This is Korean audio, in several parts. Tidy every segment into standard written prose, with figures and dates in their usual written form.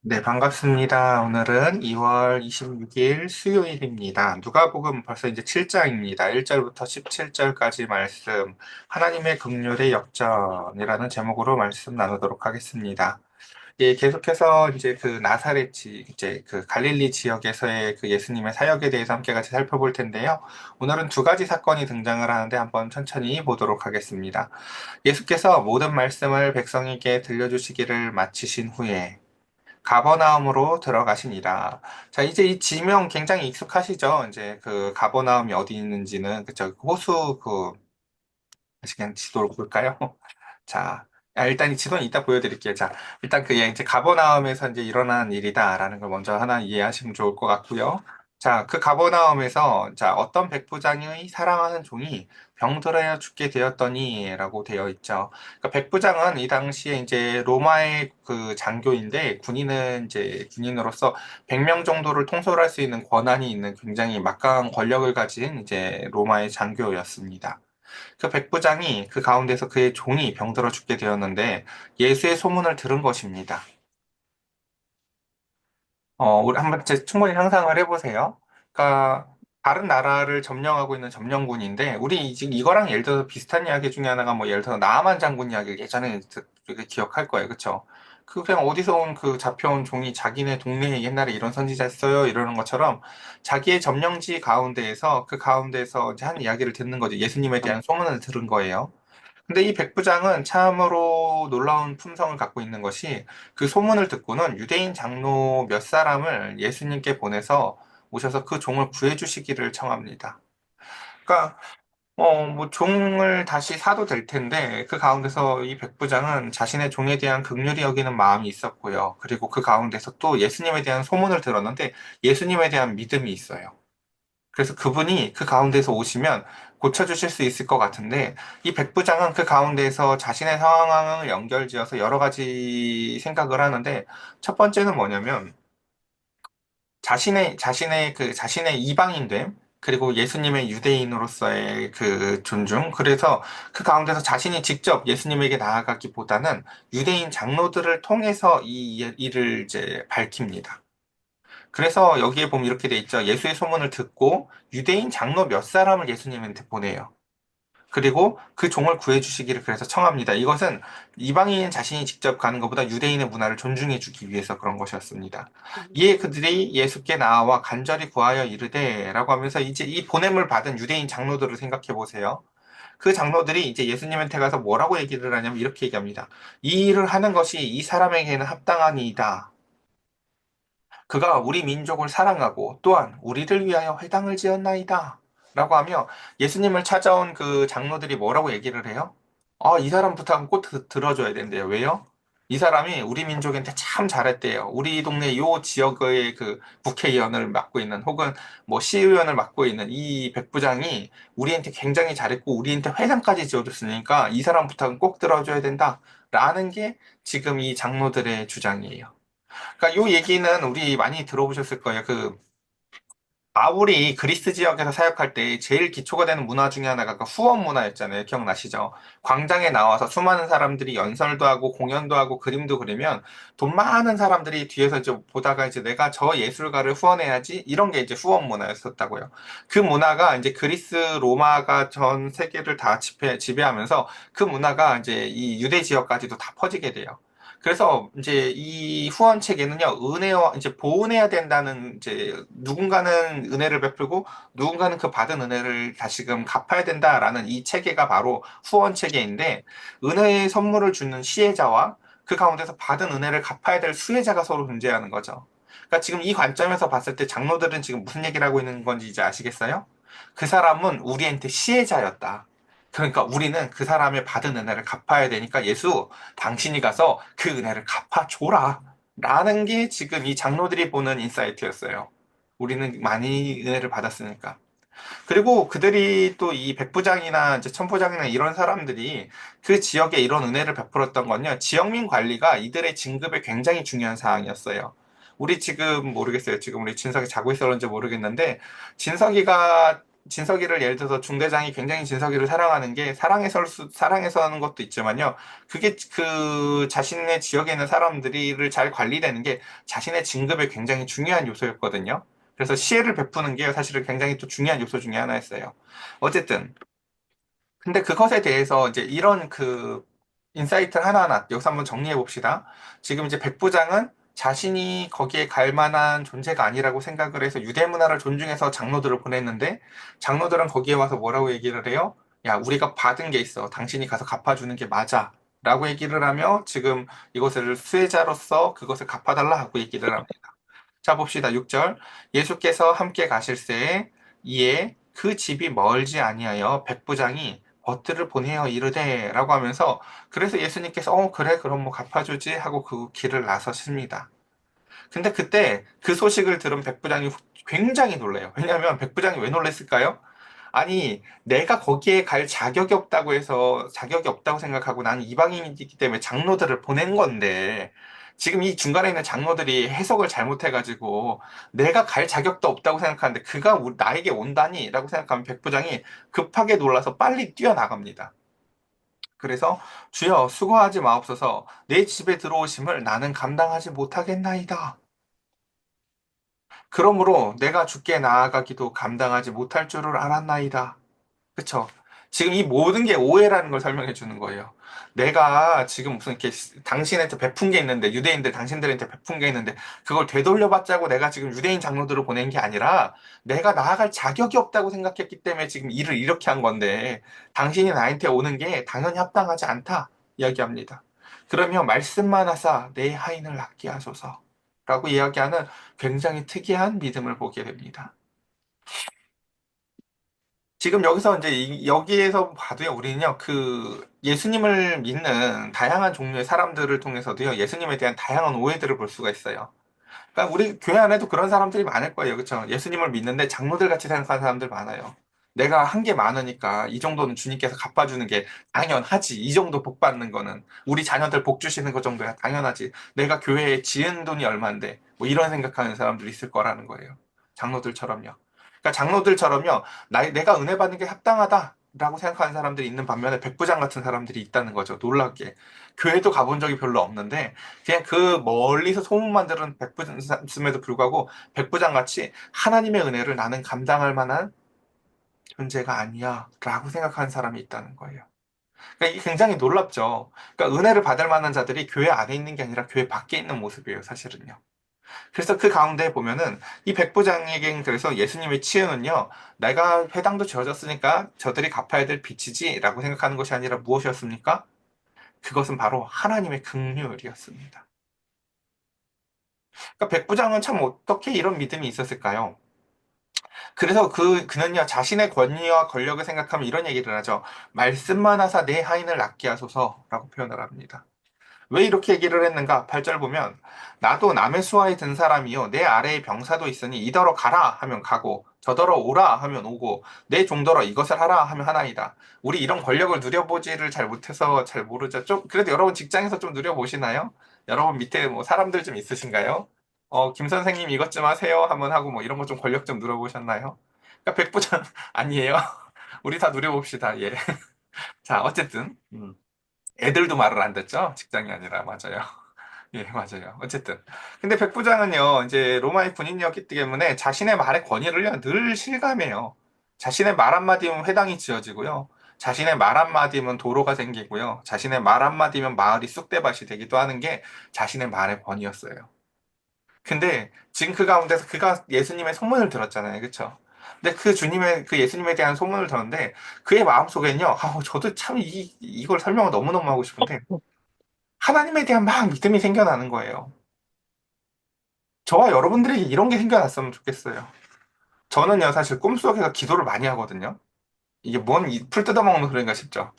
네, 반갑습니다. 오늘은 2월 26일 수요일입니다. 누가복음 벌써 이제 7장입니다. 1절부터 17절까지 말씀, 하나님의 긍휼의 역전이라는 제목으로 말씀 나누도록 하겠습니다. 예, 계속해서 이제 그 이제 그 갈릴리 지역에서의 그 예수님의 사역에 대해서 함께 같이 살펴볼 텐데요. 오늘은 두 가지 사건이 등장을 하는데 한번 천천히 보도록 하겠습니다. 예수께서 모든 말씀을 백성에게 들려주시기를 마치신 후에 가버나움으로 들어가시니라. 자, 이제 이 지명 굉장히 익숙하시죠? 이제 그 가버나움이 어디 있는지는 그저 호수 다시 그냥 지도를 볼까요? 자, 일단 이 지도는 이따 보여드릴게요. 자, 일단 이제 가버나움에서 이제 일어난 일이다라는 걸 먼저 하나 이해하시면 좋을 것 같고요. 자, 그 가버나움에서 자, 어떤 백부장의 사랑하는 종이 병들어야 죽게 되었더니라고 되어 있죠. 그러니까 백부장은 이 당시에 이제 로마의 그 장교인데 군인으로서 100명 정도를 통솔할 수 있는 권한이 있는 굉장히 막강한 권력을 가진 이제 로마의 장교였습니다. 그 백부장이 그 가운데서 그의 종이 병들어 죽게 되었는데 예수의 소문을 들은 것입니다. 우리 한번 충분히 상상을 해보세요. 그러니까 다른 나라를 점령하고 있는 점령군인데 우리 지금 이거랑 예를 들어서 비슷한 이야기 중에 하나가 뭐 예를 들어서 나아만 장군 이야기를 예전에 되게 기억할 거예요. 그쵸? 그 그냥 어디서 온 그 잡혀온 종이 자기네 동네에 옛날에 이런 선지자 있어요 이러는 것처럼 자기의 점령지 가운데에서 그 가운데에서 이제 한 이야기를 듣는 거죠. 예수님에 대한 소문을 들은 거예요. 근데 이 백부장은 참으로 놀라운 품성을 갖고 있는 것이 그 소문을 듣고는 유대인 장로 몇 사람을 예수님께 보내서 오셔서 그 종을 구해주시기를 청합니다. 그러니까 뭐 종을 다시 사도 될 텐데 그 가운데서 이 백부장은 자신의 종에 대한 긍휼히 여기는 마음이 있었고요. 그리고 그 가운데서 또 예수님에 대한 소문을 들었는데 예수님에 대한 믿음이 있어요. 그래서 그분이 그 가운데서 오시면 고쳐주실 수 있을 것 같은데, 이 백부장은 그 가운데서 자신의 상황을 연결지어서 여러 가지 생각을 하는데, 첫 번째는 뭐냐면, 자신의 이방인됨, 그리고 예수님의 유대인으로서의 그 존중, 그래서 그 가운데서 자신이 직접 예수님에게 나아가기보다는 유대인 장로들을 통해서 이 일을 이제 밝힙니다. 그래서 여기에 보면 이렇게 돼 있죠. 예수의 소문을 듣고 유대인 장로 몇 사람을 예수님한테 보내요. 그리고 그 종을 구해주시기를 그래서 청합니다. 이것은 이방인 자신이 직접 가는 것보다 유대인의 문화를 존중해 주기 위해서 그런 것이었습니다. 이에 그들이 예수께 나와 간절히 구하여 이르되 라고 하면서 이제 이 보냄을 받은 유대인 장로들을 생각해 보세요. 그 장로들이 이제 예수님한테 가서 뭐라고 얘기를 하냐면 이렇게 얘기합니다. 이 일을 하는 것이 이 사람에게는 합당하니이다. 그가 우리 민족을 사랑하고 또한 우리를 위하여 회당을 지었나이다. 라고 하며 예수님을 찾아온 그 장로들이 뭐라고 얘기를 해요? 이 사람 부탁은 꼭 들어줘야 된대요. 왜요? 이 사람이 우리 민족한테 참 잘했대요. 우리 동네 요 지역의 그 국회의원을 맡고 있는 혹은 뭐 시의원을 맡고 있는 이 백부장이 우리한테 굉장히 잘했고 우리한테 회장까지 지어줬으니까 이 사람 부탁은 꼭 들어줘야 된다. 라는 게 지금 이 장로들의 주장이에요. 그러니까 요 얘기는 우리 많이 들어보셨을 거예요. 바울이 그리스 지역에서 사역할 때 제일 기초가 되는 문화 중에 하나가 그 후원 문화였잖아요. 기억나시죠? 광장에 나와서 수많은 사람들이 연설도 하고 공연도 하고 그림도 그리면 돈 많은 사람들이 뒤에서 이제 보다가 이제 내가 저 예술가를 후원해야지 이런 게 이제 후원 문화였었다고요. 그 문화가 이제 그리스 로마가 전 세계를 다 지배하면서 그 문화가 이제 이 유대 지역까지도 다 퍼지게 돼요. 그래서 이제 이 후원 체계는요, 은혜와 이제 보은해야 된다는 이제 누군가는 은혜를 베풀고 누군가는 그 받은 은혜를 다시금 갚아야 된다라는 이 체계가 바로 후원 체계인데 은혜의 선물을 주는 시혜자와 그 가운데서 받은 은혜를 갚아야 될 수혜자가 서로 존재하는 거죠. 그러니까 지금 이 관점에서 봤을 때 장로들은 지금 무슨 얘기를 하고 있는 건지 이제 아시겠어요? 그 사람은 우리한테 시혜자였다. 그러니까 우리는 그 사람의 받은 은혜를 갚아야 되니까 예수, 당신이 가서 그 은혜를 갚아줘라. 라는 게 지금 이 장로들이 보는 인사이트였어요. 우리는 많이 은혜를 받았으니까. 그리고 그들이 또 이 백부장이나 이제 천부장이나 이런 사람들이 그 지역에 이런 은혜를 베풀었던 건요. 지역민 관리가 이들의 진급에 굉장히 중요한 사항이었어요. 우리 지금 모르겠어요. 지금 우리 진석이 자고 있어 그런지 모르겠는데 진석이가 진석이를 예를 들어서 중대장이 굉장히 진석이를 사랑하는 게 사랑해서 하는 것도 있지만요. 그게 그 자신의 지역에 있는 사람들이를 잘 관리되는 게 자신의 진급에 굉장히 중요한 요소였거든요. 그래서 시혜를 베푸는 게 사실은 굉장히 또 중요한 요소 중에 하나였어요. 어쨌든 근데 그것에 대해서 이제 이런 그 인사이트를 하나하나 여기서 한번 정리해 봅시다. 지금 이제 백부장은 자신이 거기에 갈 만한 존재가 아니라고 생각을 해서 유대 문화를 존중해서 장로들을 보냈는데 장로들은 거기에 와서 뭐라고 얘기를 해요? 야, 우리가 받은 게 있어. 당신이 가서 갚아주는 게 맞아. 라고 얘기를 하며 지금 이것을 수혜자로서 그것을 갚아달라 하고 얘기를 합니다. 자, 봅시다. 6절. 예수께서 함께 가실새에 이에 그 집이 멀지 아니하여 백부장이 버트를 보내어 이르되 라고 하면서 그래서 예수님께서 그래 그럼 뭐 갚아주지 하고 그 길을 나서십니다. 근데 그때 그 소식을 들은 백부장이 굉장히 놀래요. 왜냐하면 백부장이 왜 놀랬을까요? 아니, 내가 거기에 갈 자격이 없다고 해서 자격이 없다고 생각하고 나는 이방인이기 때문에 장로들을 보낸 건데 지금 이 중간에 있는 장로들이 해석을 잘못해가지고 내가 갈 자격도 없다고 생각하는데 그가 나에게 온다니? 라고 생각하면 백부장이 급하게 놀라서 빨리 뛰어나갑니다. 그래서 주여 수고하지 마옵소서 내 집에 들어오심을 나는 감당하지 못하겠나이다. 그러므로 내가 주께 나아가기도 감당하지 못할 줄을 알았나이다. 그쵸? 지금 이 모든 게 오해라는 걸 설명해 주는 거예요. 내가 지금 무슨 이렇게 당신한테 베푼 게 있는데, 유대인들 당신들한테 베푼 게 있는데, 그걸 되돌려받자고 내가 지금 유대인 장로들을 보낸 게 아니라, 내가 나아갈 자격이 없다고 생각했기 때문에 지금 일을 이렇게 한 건데, 당신이 나한테 오는 게 당연히 합당하지 않다. 이야기합니다. 그러면 말씀만 하사 내 하인을 낫게 하소서. 라고 이야기하는 굉장히 특이한 믿음을 보게 됩니다. 지금 여기서 이제 여기에서 봐도요, 우리는요, 그 예수님을 믿는 다양한 종류의 사람들을 통해서도요, 예수님에 대한 다양한 오해들을 볼 수가 있어요. 그러니까 우리 교회 안에도 그런 사람들이 많을 거예요. 그렇죠? 예수님을 믿는데 장로들 같이 생각하는 사람들 많아요. 내가 한 게 많으니까 이 정도는 주님께서 갚아주는 게 당연하지. 이 정도 복 받는 거는 우리 자녀들 복 주시는 거 정도야 당연하지. 내가 교회에 지은 돈이 얼만데 뭐 이런 생각하는 사람들이 있을 거라는 거예요. 장로들처럼요. 그러니까 장로들처럼요. 내가 은혜 받는 게 합당하다라고 생각하는 사람들이 있는 반면에 백부장 같은 사람들이 있다는 거죠. 놀랍게. 교회도 가본 적이 별로 없는데 그냥 그 멀리서 소문만 들은 백부장임에도 불구하고 백부장 같이 하나님의 은혜를 나는 감당할 만한 존재가 아니야 라고 생각하는 사람이 있다는 거예요. 그러니까 이게 굉장히 놀랍죠. 그러니까 은혜를 받을 만한 자들이 교회 안에 있는 게 아니라 교회 밖에 있는 모습이에요, 사실은요. 그래서 그 가운데 보면은 이 백부장에겐 그래서 예수님의 치유는요, 내가 회당도 지어졌으니까 저들이 갚아야 될 빚이지 라고 생각하는 것이 아니라 무엇이었습니까? 그것은 바로 하나님의 긍휼이었습니다. 그러니까 백부장은 참 어떻게 이런 믿음이 있었을까요? 그래서 그는요, 자신의 권위와 권력을 생각하면 이런 얘기를 하죠. 말씀만 하사 내 하인을 낫게 하소서라고 표현을 합니다. 왜 이렇게 얘기를 했는가? 8절 보면, 나도 남의 수하에 든 사람이요. 내 아래에 병사도 있으니 이더러 가라 하면 가고, 저더러 오라 하면 오고, 내 종더러 이것을 하라 하면 하나이다. 우리 이런 권력을 누려보지를 잘 못해서 잘 모르죠. 그래도 여러분 직장에서 좀 누려보시나요? 여러분 밑에 뭐 사람들 좀 있으신가요? 김 선생님 이것 좀 하세요 하면 하고 뭐 이런 거 좀 권력 좀 누려보셨나요? 그러니까 백부장 아니에요. 우리 다 누려봅시다. 예. 자, 어쨌든 애들도 말을 안 듣죠? 직장이 아니라 맞아요. 예, 맞아요. 어쨌든. 근데 백부장은요, 이제 로마의 군인이었기 때문에 자신의 말의 권위를요, 늘 실감해요. 자신의 말 한마디면 회당이 지어지고요. 자신의 말 한마디면 도로가 생기고요. 자신의 말 한마디면 마을이 쑥대밭이 되기도 하는 게 자신의 말의 권위였어요. 근데 지금 그 가운데서 그가 예수님의 소문을 들었잖아요. 그쵸? 근데 그 주님의, 그 예수님에 대한 소문을 들었는데 그의 마음속에는요, 저도 참 이걸 설명을 너무너무 하고 싶은데 하나님에 대한 막 믿음이 생겨나는 거예요. 저와 여러분들에게 이런 게 생겨났으면 좋겠어요. 저는요, 사실 꿈속에서 기도를 많이 하거든요. 이게 풀 뜯어먹는 소리인가 싶죠.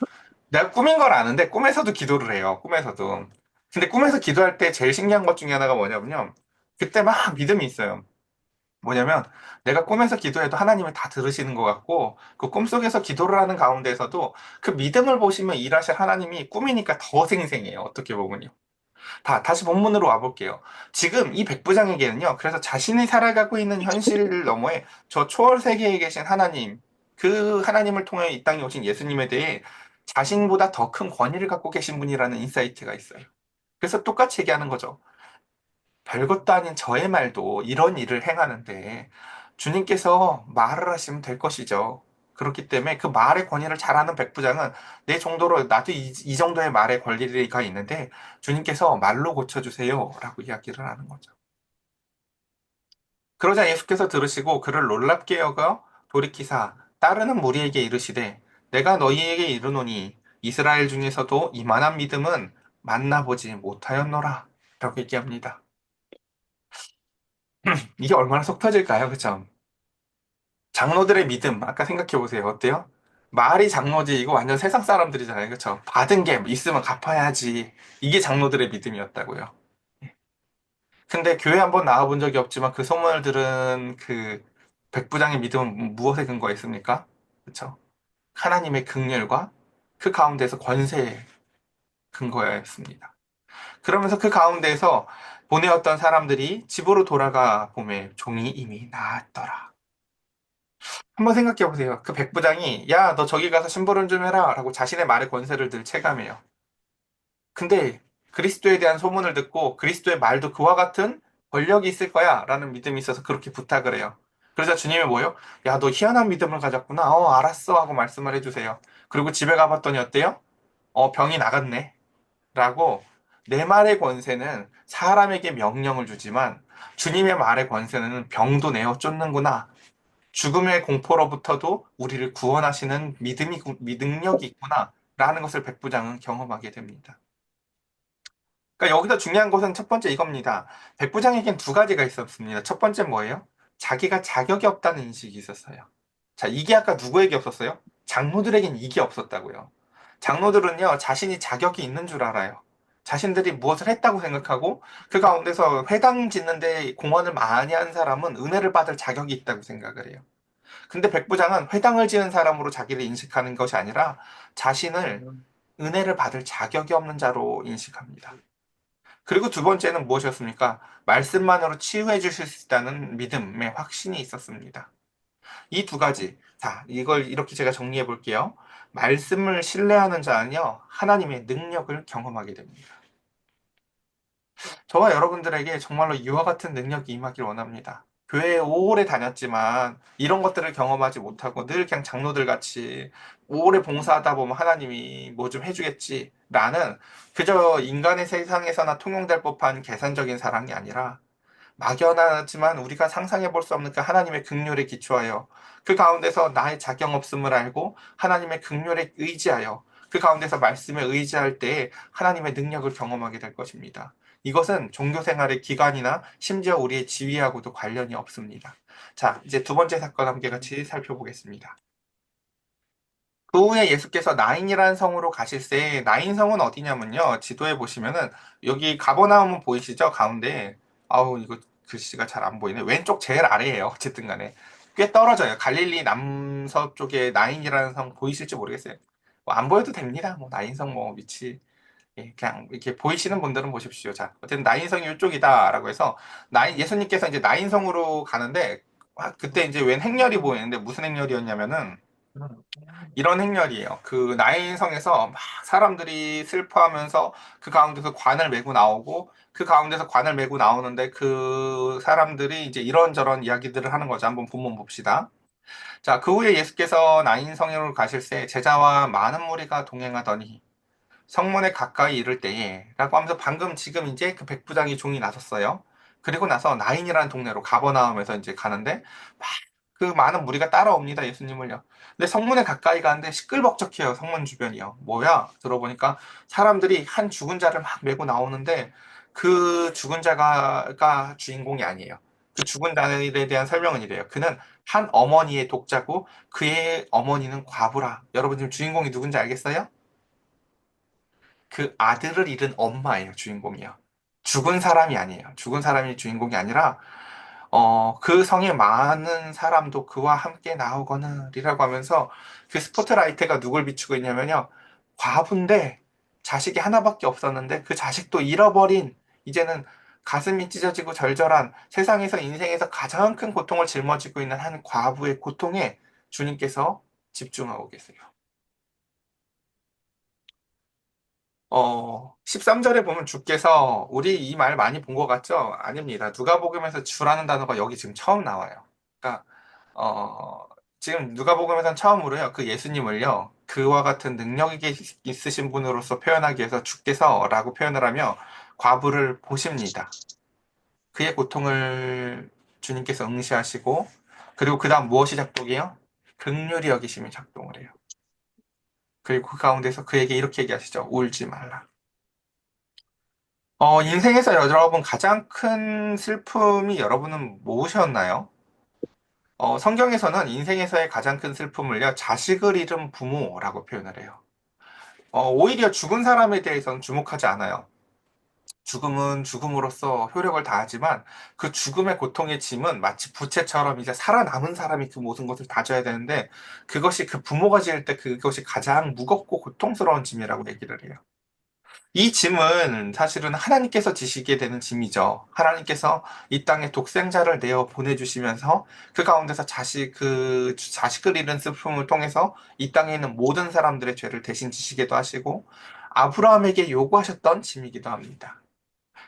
내가 꿈인 걸 아는데 꿈에서도 기도를 해요. 꿈에서도. 근데 꿈에서 기도할 때 제일 신기한 것 중에 하나가 뭐냐면요. 그때 막 믿음이 있어요. 뭐냐면 내가 꿈에서 기도해도 하나님을 다 들으시는 것 같고 그 꿈속에서 기도를 하는 가운데서도 그 믿음을 보시면 일하실 하나님이 꿈이니까 더 생생해요. 어떻게 보면요. 다시 본문으로 와볼게요. 지금 이 백부장에게는요, 그래서 자신이 살아가고 있는 현실 너머에 저 초월 세계에 계신 하나님, 그 하나님을 통해 이 땅에 오신 예수님에 대해 자신보다 더 큰 권위를 갖고 계신 분이라는 인사이트가 있어요. 그래서 똑같이 얘기하는 거죠. 별것도 아닌 저의 말도 이런 일을 행하는데 주님께서 말을 하시면 될 것이죠. 그렇기 때문에 그 말의 권위를 잘하는 백부장은 내 정도로 나도 이 정도의 말의 권리가 있는데 주님께서 말로 고쳐주세요. 라고 이야기를 하는 거죠. 그러자 예수께서 들으시고 그를 놀랍게 여겨 돌이키사 따르는 무리에게 이르시되 내가 너희에게 이르노니 이스라엘 중에서도 이만한 믿음은 만나보지 못하였노라. 라고 얘기합니다. 이게 얼마나 속 터질까요? 그쵸? 장로들의 믿음, 아까 생각해 보세요. 어때요? 말이 장로지, 이거 완전 세상 사람들이잖아요. 그쵸? 받은 게 있으면 갚아야지. 이게 장로들의 믿음이었다고요. 근데 교회 한번 나와본 적이 없지만 그 소문을 들은 그 백부장의 믿음은 무엇에 근거해 있습니까? 그쵸? 하나님의 긍휼과 그 가운데서 권세에 근거하였습니다. 그러면서 그 가운데에서 보내었던 사람들이 집으로 돌아가 보매 종이 이미 나았더라. 한번 생각해 보세요. 그 백부장이 야, 너 저기 가서 심부름 좀 해라 라고 자신의 말의 권세를 늘 체감해요. 근데 그리스도에 대한 소문을 듣고 그리스도의 말도 그와 같은 권력이 있을 거야 라는 믿음이 있어서 그렇게 부탁을 해요. 그러자 주님이 뭐예요? 야, 너 희한한 믿음을 가졌구나. 알았어 하고 말씀을 해주세요. 그리고 집에 가봤더니 어때요? 병이 나갔네 라고 내 말의 권세는 사람에게 명령을 주지만 주님의 말의 권세는 병도 내어 쫓는구나. 죽음의 공포로부터도 우리를 구원하시는 능력이 있구나. 라는 것을 백부장은 경험하게 됩니다. 그러니까 여기서 중요한 것은 첫 번째 이겁니다. 백부장에겐 두 가지가 있었습니다. 첫 번째 뭐예요? 자기가 자격이 없다는 인식이 있었어요. 자, 이게 아까 누구에게 없었어요? 장로들에겐 이게 없었다고요. 장로들은요, 자신이 자격이 있는 줄 알아요. 자신들이 무엇을 했다고 생각하고 그 가운데서 회당 짓는데 공헌을 많이 한 사람은 은혜를 받을 자격이 있다고 생각을 해요. 근데 백부장은 회당을 지은 사람으로 자기를 인식하는 것이 아니라 자신을 은혜를 받을 자격이 없는 자로 인식합니다. 그리고 두 번째는 무엇이었습니까? 말씀만으로 치유해 주실 수 있다는 믿음의 확신이 있었습니다. 이 두 가지. 자, 이걸 이렇게 제가 정리해 볼게요. 말씀을 신뢰하는 자는요, 하나님의 능력을 경험하게 됩니다. 저와 여러분들에게 정말로 이와 같은 능력이 임하길 원합니다. 교회에 오래 다녔지만 이런 것들을 경험하지 못하고 늘 그냥 장로들 같이 오래 봉사하다 보면 하나님이 뭐 좀 해주겠지라는 그저 인간의 세상에서나 통용될 법한 계산적인 사랑이 아니라 막연하지만 우리가 상상해 볼 수 없는 그 하나님의 긍휼에 기초하여 그 가운데서 나의 자격 없음을 알고 하나님의 긍휼에 의지하여 그 가운데서 말씀에 의지할 때에 하나님의 능력을 경험하게 될 것입니다. 이것은 종교 생활의 기간이나 심지어 우리의 지위하고도 관련이 없습니다. 자, 이제 두 번째 사건 함께 같이 살펴보겠습니다. 그 후에 예수께서 나인이라는 성으로 가실새 나인 성은 어디냐면요. 지도에 보시면은 여기 가버나움은 보이시죠? 가운데. 아우 이거 글씨가 잘 안 보이네. 왼쪽 제일 아래예요. 어쨌든 간에. 꽤 떨어져요. 갈릴리 남서쪽에 나인이라는 성 보이실지 모르겠어요. 뭐안 보여도 됩니다. 뭐 나인성 뭐 위치 그냥 이렇게 보이시는 분들은 보십시오. 자, 어쨌든 나인성이 이쪽이다라고 해서 예수님께서 이제 나인성으로 가는데 그때 이제 웬 행렬이 보이는데 무슨 행렬이었냐면은 이런 행렬이에요. 그 나인성에서 막 사람들이 슬퍼하면서 그 가운데서 관을 메고 나오고 그 가운데서 관을 메고 나오는데 그 사람들이 이제 이런저런 이야기들을 하는 거죠. 한번 본문 봅시다. 자, 그 후에 예수께서 나인성으로 가실새 제자와 많은 무리가 동행하더니 성문에 가까이 이를 때에 라고 하면서 방금 지금 이제 그 백부장이 종이 나섰어요. 그리고 나서 나인이라는 동네로 가버나움에서 이제 가는데 막 그 많은 무리가 따라옵니다. 예수님을요. 근데 성문에 가까이 가는데 시끌벅적해요. 성문 주변이요. 뭐야? 들어보니까 사람들이 한 죽은 자를 막 메고 나오는데 그 죽은 자가 주인공이 아니에요. 그 죽은 자에 대한 설명은 이래요. 그는 한 어머니의 독자고 그의 어머니는 과부라. 여러분 지금 주인공이 누군지 알겠어요? 그 아들을 잃은 엄마예요, 주인공이요. 죽은 사람이 아니에요. 죽은 사람이 주인공이 아니라, 그 성에 많은 사람도 그와 함께 나오거늘이라고 하면서 그 스포트라이트가 누굴 비추고 있냐면요. 과부인데 자식이 하나밖에 없었는데 그 자식도 잃어버린 이제는 가슴이 찢어지고 절절한 세상에서 인생에서 가장 큰 고통을 짊어지고 있는 한 과부의 고통에 주님께서 집중하고 계세요. 13절에 보면 주께서 우리 이 말 많이 본 것 같죠? 아닙니다. 누가복음에서 주라는 단어가 여기 지금 처음 나와요. 그러니까 어, 지금 누가복음에서는 처음으로요. 그 예수님을요. 그와 같은 능력이 있으신 분으로서 표현하기 위해서 주께서라고 표현을 하며 과부를 보십니다. 그의 고통을 주님께서 응시하시고 그리고 그다음 무엇이 작동해요? 긍휼히 여기심이 작동을 해요. 그리고 그 가운데서 그에게 이렇게 얘기하시죠. 울지 말라. 인생에서 여러분 가장 큰 슬픔이 여러분은 무엇이었나요? 성경에서는 인생에서의 가장 큰 슬픔을요, 자식을 잃은 부모라고 표현을 해요. 오히려 죽은 사람에 대해서는 주목하지 않아요. 죽음은 죽음으로써 효력을 다하지만 그 죽음의 고통의 짐은 마치 부채처럼 이제 살아남은 사람이 그 모든 것을 다져야 되는데 그것이 그 부모가 지을 때 그것이 가장 무겁고 고통스러운 짐이라고 얘기를 해요. 이 짐은 사실은 하나님께서 지시게 되는 짐이죠. 하나님께서 이 땅에 독생자를 내어 보내주시면서 그 가운데서 자식을 잃은 슬픔을 통해서 이 땅에 있는 모든 사람들의 죄를 대신 지시기도 하시고 아브라함에게 요구하셨던 짐이기도 합니다.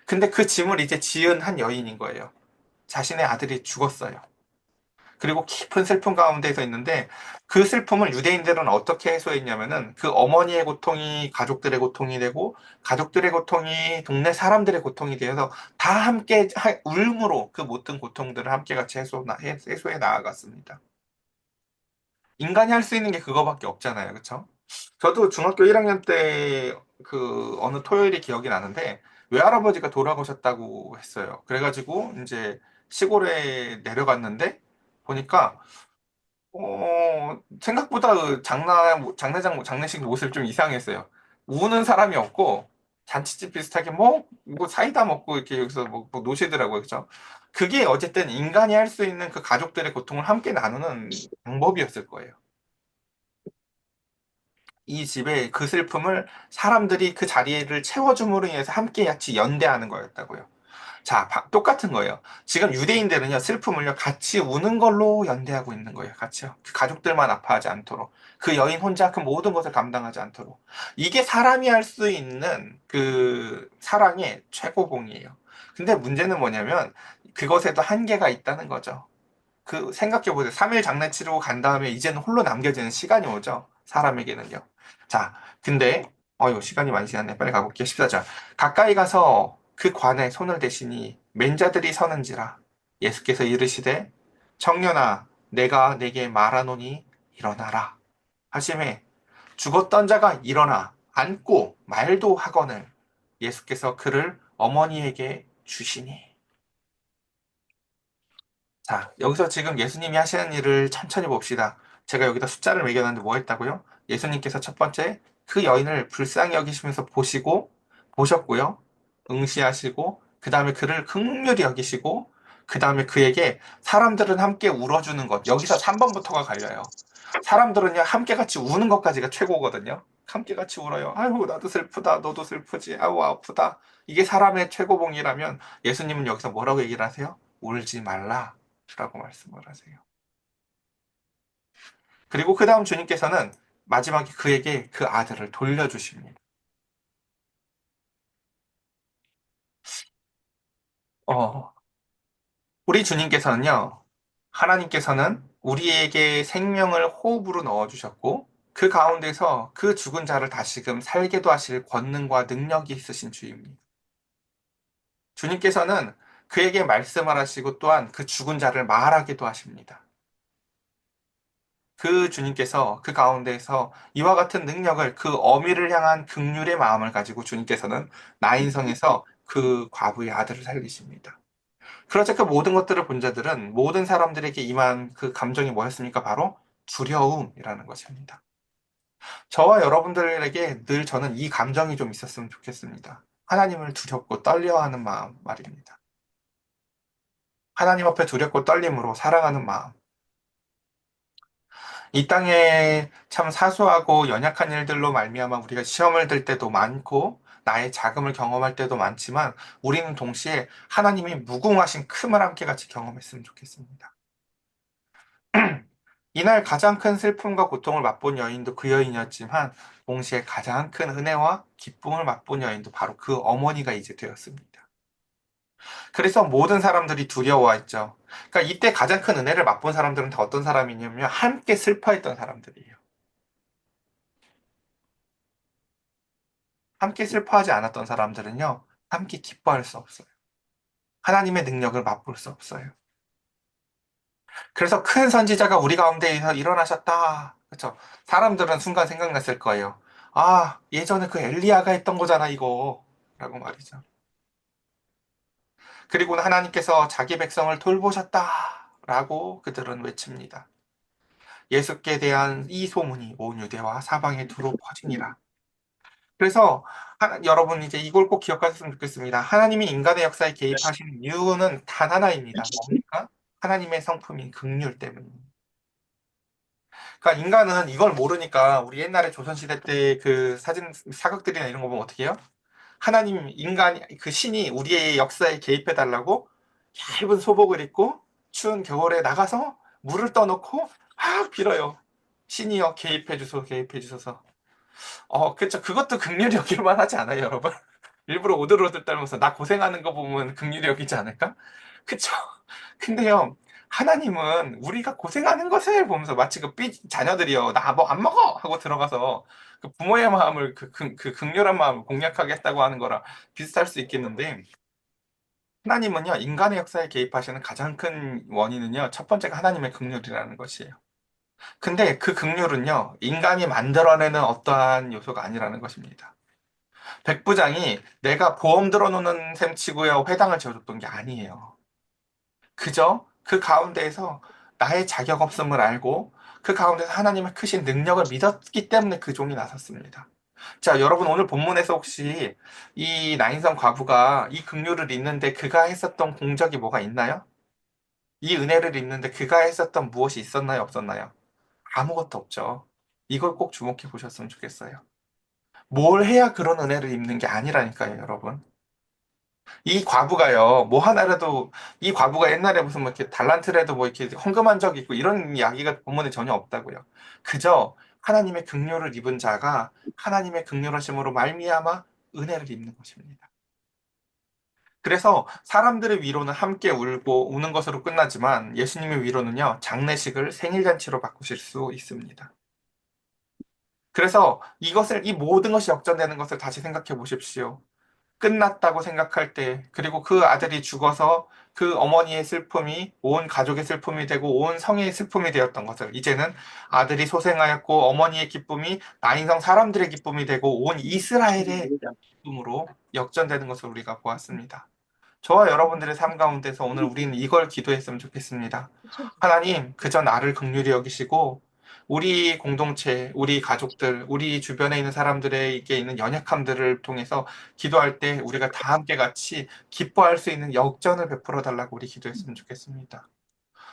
근데 그 짐을 이제 지은 한 여인인 거예요. 자신의 아들이 죽었어요. 그리고 깊은 슬픔 가운데서 있는데 그 슬픔을 유대인들은 어떻게 해소했냐면은 그 어머니의 고통이 가족들의 고통이 되고 가족들의 고통이 동네 사람들의 고통이 되어서 다 함께 울음으로 그 모든 고통들을 함께 같이 해소해 나아갔습니다. 인간이 할 수 있는 게 그거밖에 없잖아요. 그쵸? 저도 중학교 1학년 때 그 어느 토요일이 기억이 나는데 외할아버지가 돌아가셨다고 했어요. 그래가지고 이제 시골에 내려갔는데 보니까 생각보다 그 장례식 모습이 좀 이상했어요. 우는 사람이 없고, 잔치집 비슷하게 뭐 사이다 먹고 이렇게 여기서 뭐 노시더라고요. 그죠? 그게 어쨌든 인간이 할 수 있는 그 가족들의 고통을 함께 나누는 방법이었을 거예요. 이 집의 그 슬픔을 사람들이 그 자리를 채워줌으로 인해서 함께 같이 연대하는 거였다고요. 자, 똑같은 거예요. 지금 유대인들은요, 슬픔을요, 같이 우는 걸로 연대하고 있는 거예요. 같이요. 그 가족들만 아파하지 않도록. 그 여인 혼자 그 모든 것을 감당하지 않도록. 이게 사람이 할 수 있는 그 사랑의 최고봉이에요. 근데 문제는 뭐냐면, 그것에도 한계가 있다는 거죠. 그 생각해 보세요. 3일 장례 치르고 간 다음에 이제는 홀로 남겨지는 시간이 오죠. 사람에게는요. 자, 근데 이거 시간이 많이 지났네. 빨리 가볼게요. 14절. 가까이 가서 그 관에 손을 대시니 맨자들이 서는지라 예수께서 이르시되 청년아 내가 내게 말하노니 일어나라 하심에 죽었던 자가 일어나 앉고 말도 하거늘 예수께서 그를 어머니에게 주시니 자, 여기서 지금 예수님이 하시는 일을 천천히 봅시다. 제가 여기다 숫자를 매겨놨는데 뭐 했다고요? 예수님께서 첫 번째, 그 여인을 불쌍히 여기시면서 보셨고요. 응시하시고, 그 다음에 그를 긍휼히 여기시고, 그 다음에 그에게 사람들은 함께 울어주는 것. 여기서 3번부터가 갈려요. 사람들은요, 함께 같이 우는 것까지가 최고거든요. 함께 같이 울어요. 아이고, 나도 슬프다. 너도 슬프지. 아우, 아프다. 이게 사람의 최고봉이라면 예수님은 여기서 뭐라고 얘기를 하세요? 울지 말라. 라고 말씀을 하세요. 그리고 그 다음 주님께서는 마지막에 그에게 그 아들을 돌려주십니다. 어, 우리 주님께서는요, 하나님께서는 우리에게 생명을 호흡으로 넣어주셨고, 그 가운데서 그 죽은 자를 다시금 살게도 하실 권능과 능력이 있으신 주입니다. 주님께서는 그에게 말씀을 하시고 또한 그 죽은 자를 말하기도 하십니다. 그 주님께서 그 가운데에서 이와 같은 능력을 그 어미를 향한 긍휼의 마음을 가지고 주님께서는 나인성에서 그 과부의 아들을 살리십니다. 그러자 그 모든 것들을 본 자들은 모든 사람들에게 임한 그 감정이 뭐였습니까? 바로 두려움이라는 것입니다. 저와 여러분들에게 늘 저는 이 감정이 좀 있었으면 좋겠습니다. 하나님을 두렵고 떨려하는 마음 말입니다. 하나님 앞에 두렵고 떨림으로 사랑하는 마음. 이 땅에 참 사소하고 연약한 일들로 말미암아 우리가 시험을 들 때도 많고 나의 자금을 경험할 때도 많지만 우리는 동시에 하나님이 무궁하신 큼을 함께 같이 경험했으면 좋겠습니다. 이날 가장 큰 슬픔과 고통을 맛본 여인도 그 여인이었지만 동시에 가장 큰 은혜와 기쁨을 맛본 여인도 바로 그 어머니가 이제 되었습니다. 그래서 모든 사람들이 두려워했죠. 그러니까 이때 가장 큰 은혜를 맛본 사람들은 다 어떤 사람이냐면 함께 슬퍼했던 사람들이에요. 함께 슬퍼하지 않았던 사람들은요, 함께 기뻐할 수 없어요. 하나님의 능력을 맛볼 수 없어요. 그래서 큰 선지자가 우리 가운데에서 일어나셨다. 그렇죠? 사람들은 순간 생각났을 거예요. 아, 예전에 그 엘리야가 했던 거잖아, 이거. 라고 말이죠. 그리고는 하나님께서 자기 백성을 돌보셨다. 라고 그들은 외칩니다. 예수께 대한 이 소문이 온 유대와 사방에 두루 퍼지니라. 그래서 여러분 이제 이걸 꼭 기억하셨으면 좋겠습니다. 하나님이 인간의 역사에 개입하시는 이유는 단 하나입니다. 뭡니까? 하나님의 성품인 긍휼 때문입니다. 그러니까 인간은 이걸 모르니까 우리 옛날에 조선시대 때 그 사진 사극들이나 이런 거 보면 어떻게 해요? 하나님 인간 그 신이 우리의 역사에 개입해 달라고 얇은 소복을 입고 추운 겨울에 나가서 물을 떠놓고 막 빌어요. 신이여 개입해 주소서 개입해 주소서. 그쵸. 그것도 긍휼히 여길 만하지 않아요, 여러분? 일부러 오들오들 떨면서 나 고생하는 거 보면 긍휼히 여기지 않을까? 그쵸. 근데요, 하나님은 우리가 고생하는 것을 보면서 마치 자녀들이요, 나 뭐 안 먹어! 하고 들어가서 그 부모의 마음을, 그 극렬한 마음을 공략하겠다고 하는 거랑 비슷할 수 있겠는데, 하나님은요, 인간의 역사에 개입하시는 가장 큰 원인은요, 첫 번째가 하나님의 긍휼이라는 것이에요. 근데 그 긍휼은요, 인간이 만들어내는 어떠한 요소가 아니라는 것입니다. 백부장이 내가 보험 들어놓는 셈 치고요, 회당을 지어줬던 게 아니에요. 그저 그 가운데에서 나의 자격 없음을 알고 그 가운데서 하나님의 크신 능력을 믿었기 때문에 그 종이 나섰습니다. 자, 여러분 오늘 본문에서 혹시 이 나인성 과부가 이 긍휼을 잊는데 그가 했었던 공적이 뭐가 있나요? 이 은혜를 잊는데 그가 했었던 무엇이 있었나요? 없었나요? 아무것도 없죠. 이걸 꼭 주목해 보셨으면 좋겠어요. 뭘 해야 그런 은혜를 입는 게 아니라니까요, 여러분. 이 과부가요, 뭐 하나라도, 이 과부가 옛날에 무슨 뭐 이렇게 달란트라도 뭐 이렇게 헌금한 적이 있고 이런 이야기가 본문에 전혀 없다고요. 그저 하나님의 긍휼을 입은 자가 하나님의 긍휼하심으로 말미암아 은혜를 입는 것입니다. 그래서 사람들의 위로는 함께 울고 우는 것으로 끝나지만 예수님의 위로는요, 장례식을 생일잔치로 바꾸실 수 있습니다. 그래서 이 모든 것이 역전되는 것을 다시 생각해 보십시오. 끝났다고 생각할 때, 그리고 그 아들이 죽어서 그 어머니의 슬픔이 온 가족의 슬픔이 되고 온 성의 슬픔이 되었던 것을 이제는 아들이 소생하였고 어머니의 기쁨이 나인성 사람들의 기쁨이 되고 온 이스라엘의 기쁨으로 역전되는 것을 우리가 보았습니다. 저와 여러분들의 삶 가운데서 오늘 우리는 이걸 기도했으면 좋겠습니다. 하나님, 그저 나를 긍휼히 여기시고, 우리 공동체, 우리 가족들, 우리 주변에 있는 사람들에게 있는 연약함들을 통해서 기도할 때 우리가 다 함께 같이 기뻐할 수 있는 역전을 베풀어 달라고 우리 기도했으면 좋겠습니다.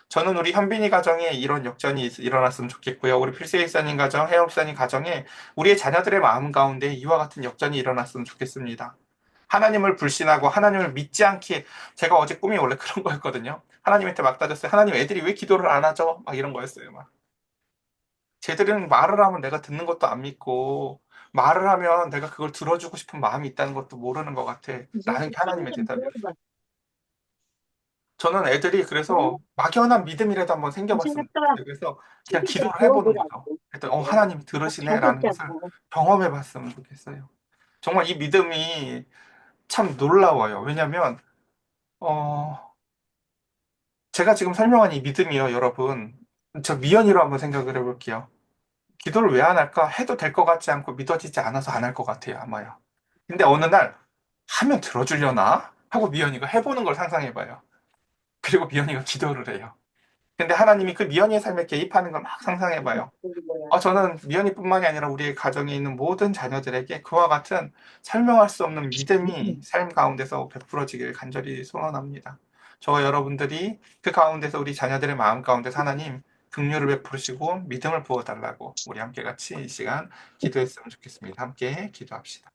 저는 우리 현빈이 가정에 이런 역전이 일어났으면 좋겠고요. 우리 필세 일사님 가정, 혜영 사님 가정에 우리의 자녀들의 마음 가운데 이와 같은 역전이 일어났으면 좋겠습니다. 하나님을 불신하고 하나님을 믿지 않기에 제가 어제 꿈이 원래 그런 거였거든요. 하나님한테 막 따졌어요. 하나님 애들이 왜 기도를 안 하죠? 막 이런 거였어요. 막. 쟤들은 말을 하면 내가 듣는 것도 안 믿고 말을 하면 내가 그걸 들어주고 싶은 마음이 있다는 것도 모르는 것 같아. 라는 게 하나님의 대답이었어요. 저는 애들이 그래서 막연한 믿음이라도 한번 생겨봤으면 좋겠어요. 그래서 그냥 기도를 해보는 거죠. 그랬더니 하나님이 들으시네라는 것을 경험해봤으면 좋겠어요. 정말 이 믿음이 참 놀라워요. 왜냐하면 제가 지금 설명한 이 믿음이요, 여러분. 저 미연이로 한번 생각을 해볼게요. 기도를 왜 안 할까? 해도 될 것 같지 않고 믿어지지 않아서 안 할 것 같아요, 아마요. 근데 어느 날 하면 들어주려나? 하고 미연이가 해보는 걸 상상해봐요. 그리고 미연이가 기도를 해요. 근데 하나님이 그 미연이의 삶에 개입하는 걸 막 상상해봐요. 저는 미연이뿐만이 아니라 우리의 가정에 있는 모든 자녀들에게 그와 같은 설명할 수 없는 믿음이 삶 가운데서 베풀어지길 간절히 소원합니다. 저와 여러분들이 그 가운데서 우리 자녀들의 마음 가운데서 하나님 긍휼을 베푸시고 믿음을 부어달라고 우리 함께 같이 이 시간 기도했으면 좋겠습니다. 함께 기도합시다.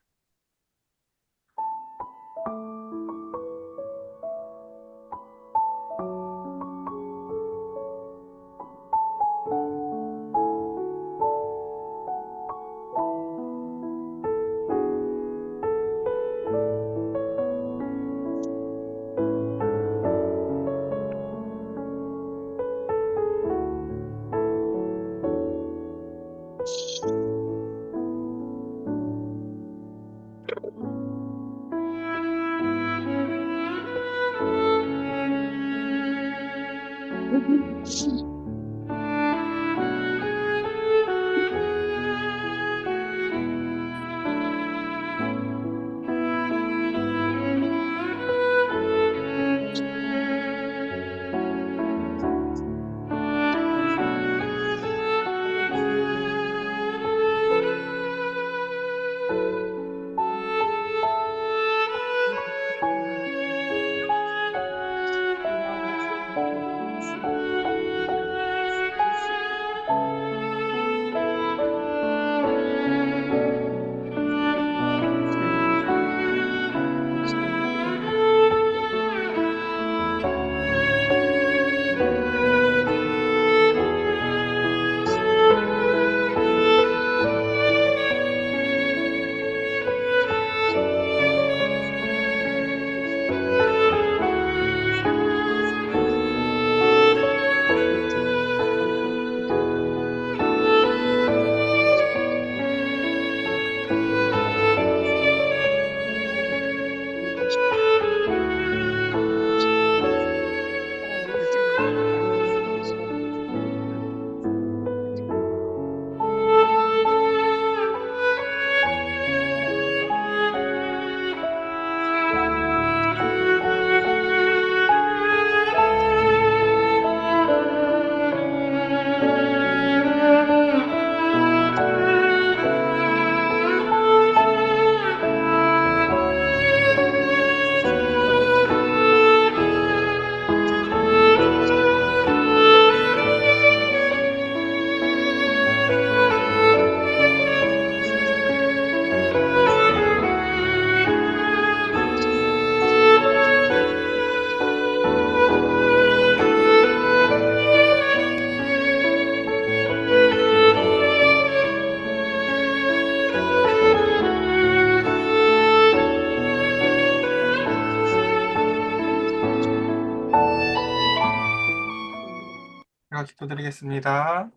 제가 기도드리겠습니다.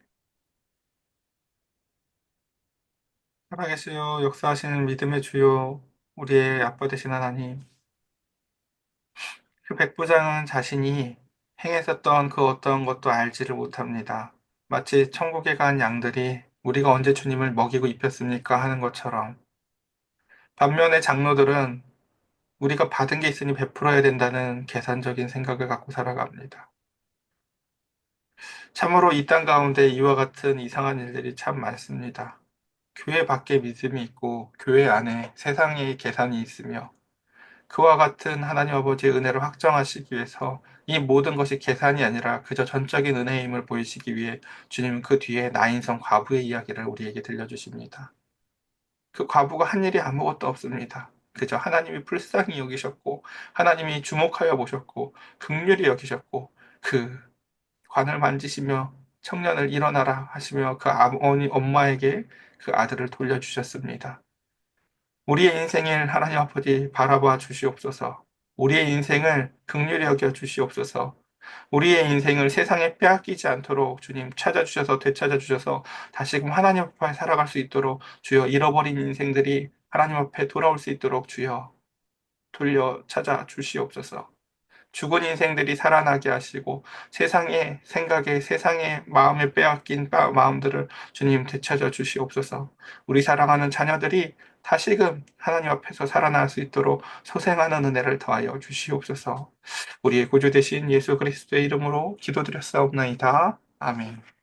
살아계시오 역사하시는 믿음의 주요 우리의 아빠 되신 하나님, 그 백부장은 자신이 행했었던 그 어떤 것도 알지를 못합니다. 마치 천국에 간 양들이 우리가 언제 주님을 먹이고 입혔습니까 하는 것처럼, 반면에 장로들은 우리가 받은 게 있으니 베풀어야 된다는 계산적인 생각을 갖고 살아갑니다. 참으로 이 땅 가운데 이와 같은 이상한 일들이 참 많습니다. 교회 밖에 믿음이 있고 교회 안에 세상의 계산이 있으며, 그와 같은 하나님 아버지의 은혜를 확정하시기 위해서 이 모든 것이 계산이 아니라 그저 전적인 은혜의 힘을 보이시기 위해 주님은 그 뒤에 나인성 과부의 이야기를 우리에게 들려주십니다. 그 과부가 한 일이 아무것도 없습니다. 그저 하나님이 불쌍히 여기셨고, 하나님이 주목하여 보셨고, 긍휼히 여기셨고, 그 관을 만지시며 청년을 일어나라 하시며 그 어머니 엄마에게 그 아들을 돌려주셨습니다. 우리의 인생을 하나님 아버지 바라봐 주시옵소서. 우리의 인생을 긍휼히 여겨 주시옵소서. 우리의 인생을 세상에 빼앗기지 않도록 주님 찾아주셔서 되찾아 주셔서 다시금 하나님 앞에 살아갈 수 있도록 주여, 잃어버린 인생들이 하나님 앞에 돌아올 수 있도록 주여 돌려 찾아 주시옵소서. 죽은 인생들이 살아나게 하시고 세상의 생각에 세상의 마음에 빼앗긴 마음들을 주님 되찾아 주시옵소서. 우리 사랑하는 자녀들이 다시금 하나님 앞에서 살아날 수 있도록 소생하는 은혜를 더하여 주시옵소서. 우리의 구주 되신 예수 그리스도의 이름으로 기도드렸사옵나이다. 아멘.